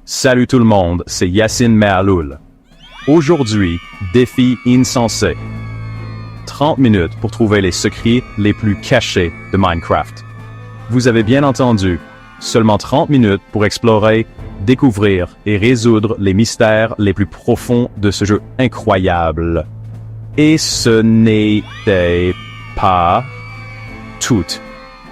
Salut tout le monde, c'est Yacine Merloul. Aujourd'hui, défi insensé. 30 minutes pour trouver les secrets les plus cachés de Minecraft. Vous avez bien entendu, seulement 30 minutes pour explorer, découvrir et résoudre les mystères les plus profonds de ce jeu incroyable. Et ce n'était pas tout.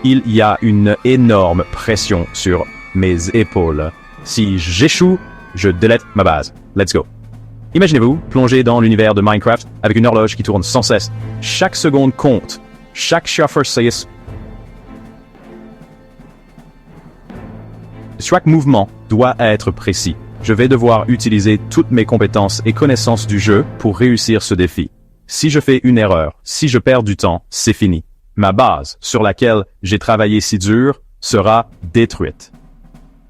Il y a une énorme pression sur mes épaules. Si j'échoue, je delete ma base. Let's go. Imaginez-vous plonger dans l'univers de Minecraft avec une horloge qui tourne sans cesse. Chaque seconde compte. Chaque chiffre says. Chaque mouvement doit être précis. Je vais devoir utiliser toutes mes compétences et connaissances du jeu pour réussir ce défi. Si je fais une erreur, si je perds du temps, c'est fini. Ma base, sur laquelle j'ai travaillé si dur, sera détruite.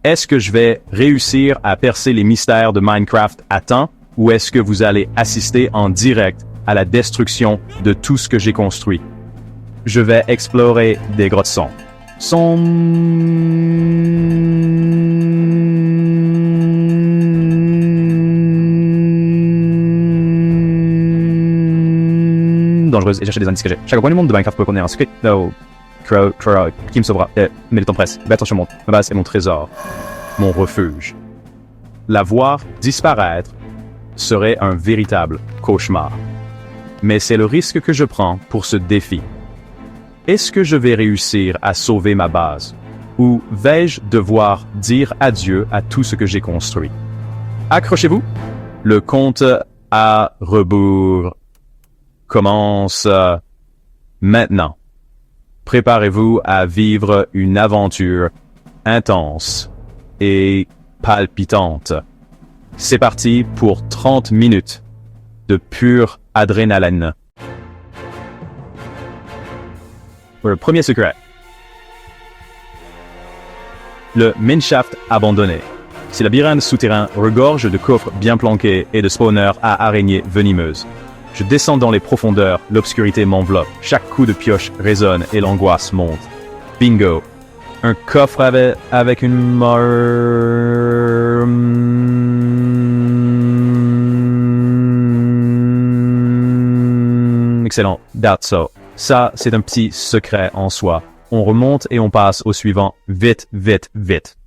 Est-ce que je vais réussir à percer les mystères de Minecraft à temps ou est-ce que vous allez assister en direct à la destruction de tout ce que j'ai construit? Je vais explorer des grottes sombres. Dangereuse et chercher des indices cachés. Chaque coin du monde de Minecraft peut contenir un secret. Qui me sauvera? Mais le temps presse. Attention, ma base est mon trésor. Mon refuge. La voir disparaître serait un véritable cauchemar. Mais c'est le risque que je prends pour ce défi. Est-ce que je vais réussir à sauver ma base? Ou vais-je devoir dire adieu à tout ce que j'ai construit? Accrochez-vous. Le compte à rebours commence maintenant. Préparez-vous à vivre une aventure intense et palpitante. C'est parti pour 30 minutes de pure adrénaline. Le premier secret. Le mineshaft abandonné. Ce labyrinthe souterrain regorge de coffres bien planqués et de spawners à araignées venimeuses. Je descends dans les profondeurs, l'obscurité m'enveloppe. Chaque coup de pioche résonne et l'angoisse monte. Bingo! Un coffre avec une mort... Excellent. That's so. Ça, c'est un petit secret en soi. On remonte et on passe au suivant. Vite, vite, vite.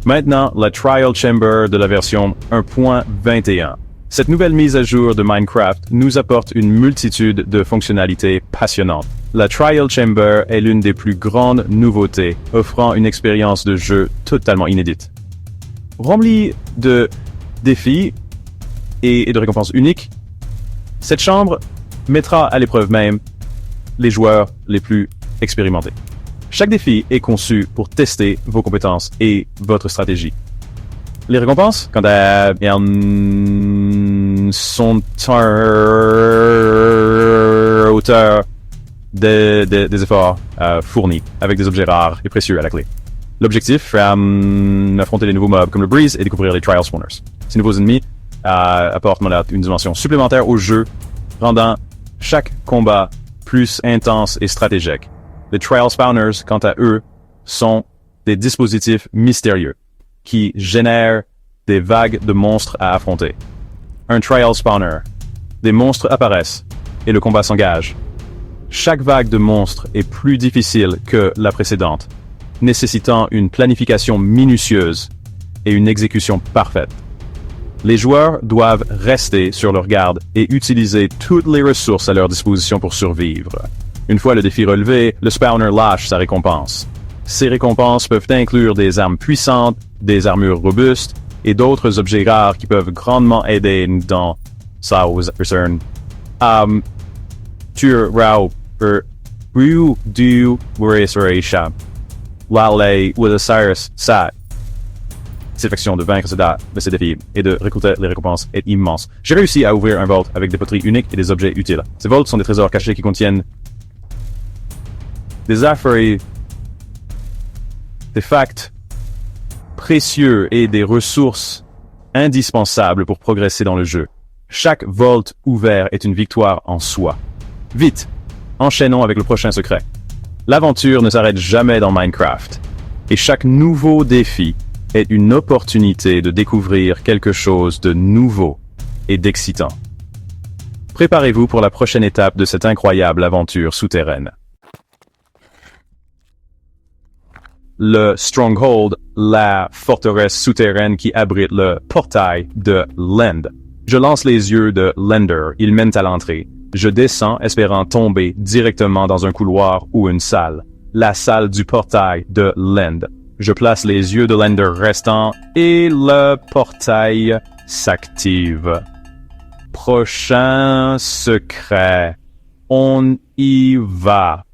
Maintenant, la Trial Chamber de la version 1.21. Cette nouvelle mise à jour de Minecraft nous apporte une multitude de fonctionnalités passionnantes. La Trial Chamber est l'une des plus grandes nouveautés, offrant une expérience de jeu totalement inédite. Remplie de défis et de récompenses uniques, cette chambre mettra à l'épreuve même les joueurs les plus expérimentés. Chaque défi est conçu pour tester vos compétences et votre stratégie. Les récompenses, quant à elles, sont à hauteur des efforts fournis, avec des objets rares et précieux à la clé. L'objectif est affronter les nouveaux mobs comme le Breeze et découvrir les Trial Spawners. Ces nouveaux ennemis apportent une dimension supplémentaire au jeu, rendant chaque combat plus intense et stratégique. Les Trial Spawners, quant à eux, sont des dispositifs mystérieux qui génèrent des vagues de monstres à affronter. Un Trial Spawner. Des monstres apparaissent et le combat s'engage. Chaque vague de monstres est plus difficile que la précédente, nécessitant une planification minutieuse et une exécution parfaite. Les joueurs doivent rester sur leur garde et utiliser toutes les ressources à leur disposition pour survivre. Une fois le défi relevé, le spawner lâche sa récompense. Ces récompenses peuvent inclure des armes puissantes, des armures robustes et d'autres objets rares qui peuvent grandement aider dans sa return. Cette faction de vaincre ces défis et de récolter les récompenses est immense. J'ai réussi à ouvrir un vault avec des poteries uniques et des objets utiles. Ces vaults sont des trésors cachés qui contiennent des affaires, des facts précieux et des ressources indispensables pour progresser dans le jeu. Chaque vault ouvert est une victoire en soi. Vite, enchaînons avec le prochain secret. L'aventure ne s'arrête jamais dans Minecraft. Et chaque nouveau défi est une opportunité de découvrir quelque chose de nouveau et d'excitant. Préparez-vous pour la prochaine étape de cette incroyable aventure souterraine. Le Stronghold, la forteresse souterraine qui abrite le portail de l'End. Je lance les yeux de l'Ender, ils mènent à l'entrée. Je descends espérant tomber directement dans un couloir ou une salle. La salle du portail de l'End. Je place les yeux de l'Ender restant et le portail s'active. Prochain secret. On y va.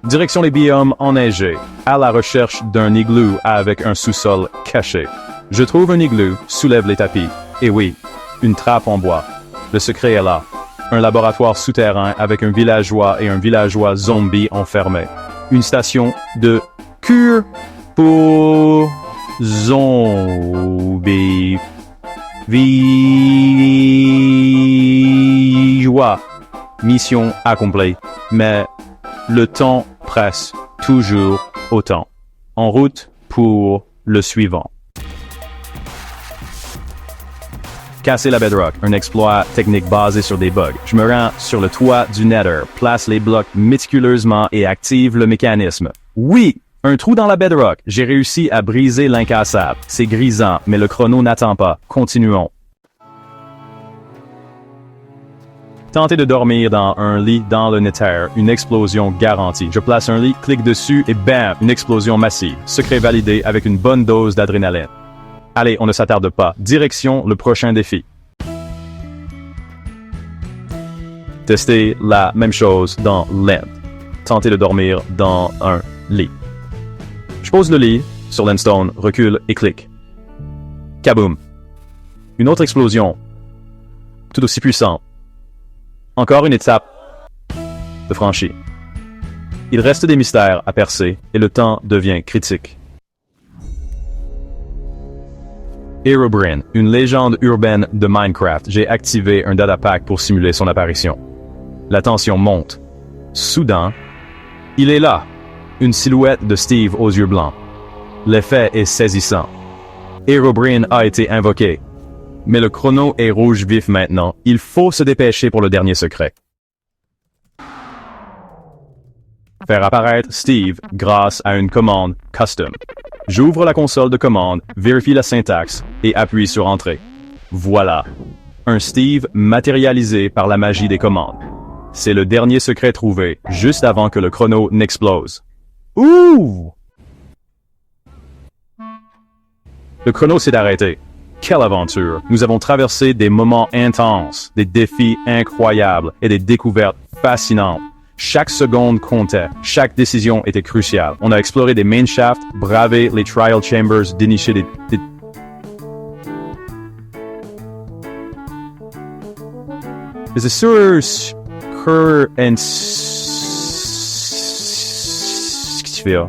Direction les biomes enneigés, à la recherche d'un igloo avec un sous-sol caché. Je trouve un igloo, soulève les tapis. Et oui, une trappe en bois. Le secret est là. Un laboratoire souterrain avec un villageois et un villageois zombie enfermés. Une station de cure pour zombies. Villageois. Mission accomplie. Mais le temps presse toujours autant. En route pour le suivant. Casser la bedrock, un exploit technique basé sur des bugs. Je me rends sur le toit du Nether, place les blocs méticuleusement et active le mécanisme. Oui! Un trou dans la bedrock. J'ai réussi à briser l'incassable. C'est grisant, mais le chrono n'attend pas. Continuons. Tentez de dormir dans un lit dans le Nether, une explosion garantie. Je place un lit, clique dessus et bam, une explosion massive. Secret validé avec une bonne dose d'adrénaline. Allez, on ne s'attarde pas. Direction le prochain défi. Testez la même chose dans l'End. Tentez de dormir dans un lit. Je pose le lit sur l'endstone, recule et clique. Kaboom! Une autre explosion, tout aussi puissante. Encore une étape de franchie. Il reste des mystères à percer et le temps devient critique. Herobrine, une légende urbaine de Minecraft. J'ai activé un datapack pour simuler son apparition. La tension monte. Soudain, il est là. Une silhouette de Steve aux yeux blancs. L'effet est saisissant. Herobrine a été invoqué. Mais le chrono est rouge vif maintenant. Il faut se dépêcher pour le dernier secret. Faire apparaître Steve grâce à une commande custom. J'ouvre la console de commande, vérifie la syntaxe et appuie sur Entrée. Voilà. Un Steve matérialisé par la magie des commandes. C'est le dernier secret trouvé, juste avant que le chrono n'explose. Ouh! Le chrono s'est arrêté. Quelle aventure! Nous avons traversé des moments intenses, des défis incroyables et des découvertes fascinantes. Chaque seconde comptait, chaque décision était cruciale. On a exploré des main shafts, bravé les trial chambers, déniché des... C'est sûr que... Des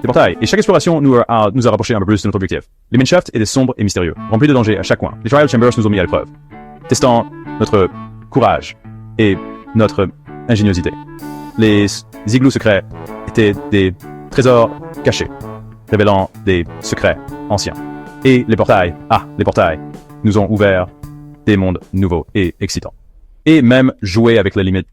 portails. Et chaque exploration nous a rapproché un peu plus de notre objectif. Les main shafts étaient sombres et mystérieux, remplis de dangers à chaque coin. Les trial chambers nous ont mis à l'épreuve, testant notre courage et notre ingéniosité. Les igloos secrets étaient des trésors cachés, révélant des secrets anciens. Et les portails, nous ont ouvert des mondes nouveaux et excitants. Et même joué avec les limites.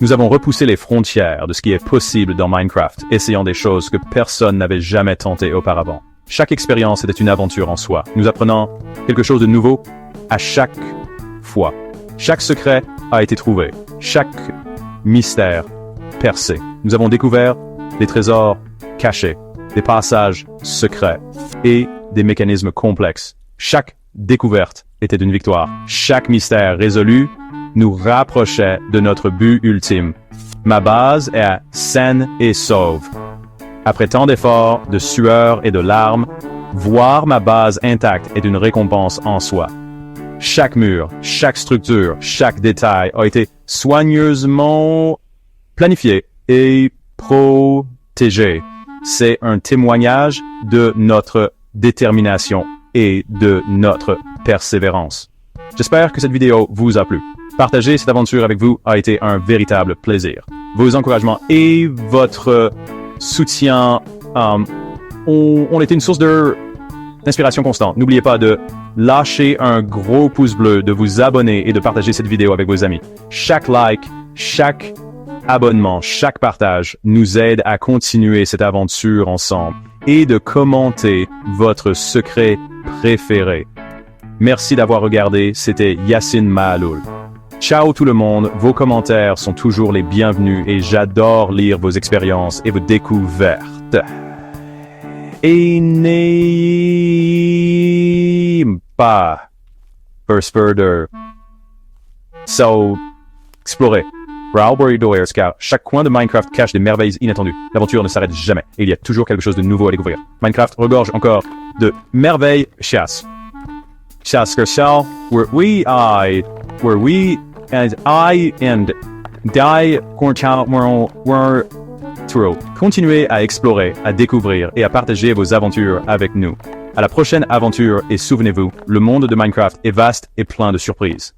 Nous avons repoussé les frontières de ce qui est possible dans Minecraft, essayant des choses que personne n'avait jamais tentées auparavant. Chaque expérience était une aventure en soi, nous apprenant quelque chose de nouveau à chaque fois. Chaque secret a été trouvé, chaque mystère percé. Nous avons découvert des trésors cachés, des passages secrets et des mécanismes complexes. Chaque découverte était une victoire. Chaque mystère résolu nous rapprochait de notre but ultime. Ma base est saine et sauve. Après tant d'efforts, de sueur et de larmes, voir ma base intacte est une récompense en soi. Chaque mur, chaque structure, chaque détail a été soigneusement planifié et protégé. C'est un témoignage de notre détermination et de notre persévérance. J'espère que cette vidéo vous a plu. Partager cette aventure avec vous a été un véritable plaisir. Vos encouragements et votre soutien ont été une source d'inspiration constante. N'oubliez pas de lâcher un gros pouce bleu, de vous abonner et de partager cette vidéo avec vos amis. Chaque like, chaque abonnement, chaque partage nous aide à continuer cette aventure ensemble et de commenter votre secret préféré. Merci d'avoir regardé, c'était Yacine Mahaloul. Ciao tout le monde, vos commentaires sont toujours les bienvenus et j'adore lire vos expériences et vos découvertes. Et n'aime pas First Further. So, explorez. Brawlberry Doors, car chaque coin de Minecraft cache des merveilles inattendues. L'aventure ne s'arrête jamais et il y a toujours quelque chose de nouveau à découvrir. Minecraft regorge encore de merveilles chasse. Chasse Kershaw, where we and I and Die were through. Continuez à explorer, à découvrir et à partager vos aventures avec nous. À la prochaine aventure et souvenez-vous, le monde de Minecraft est vaste et plein de surprises.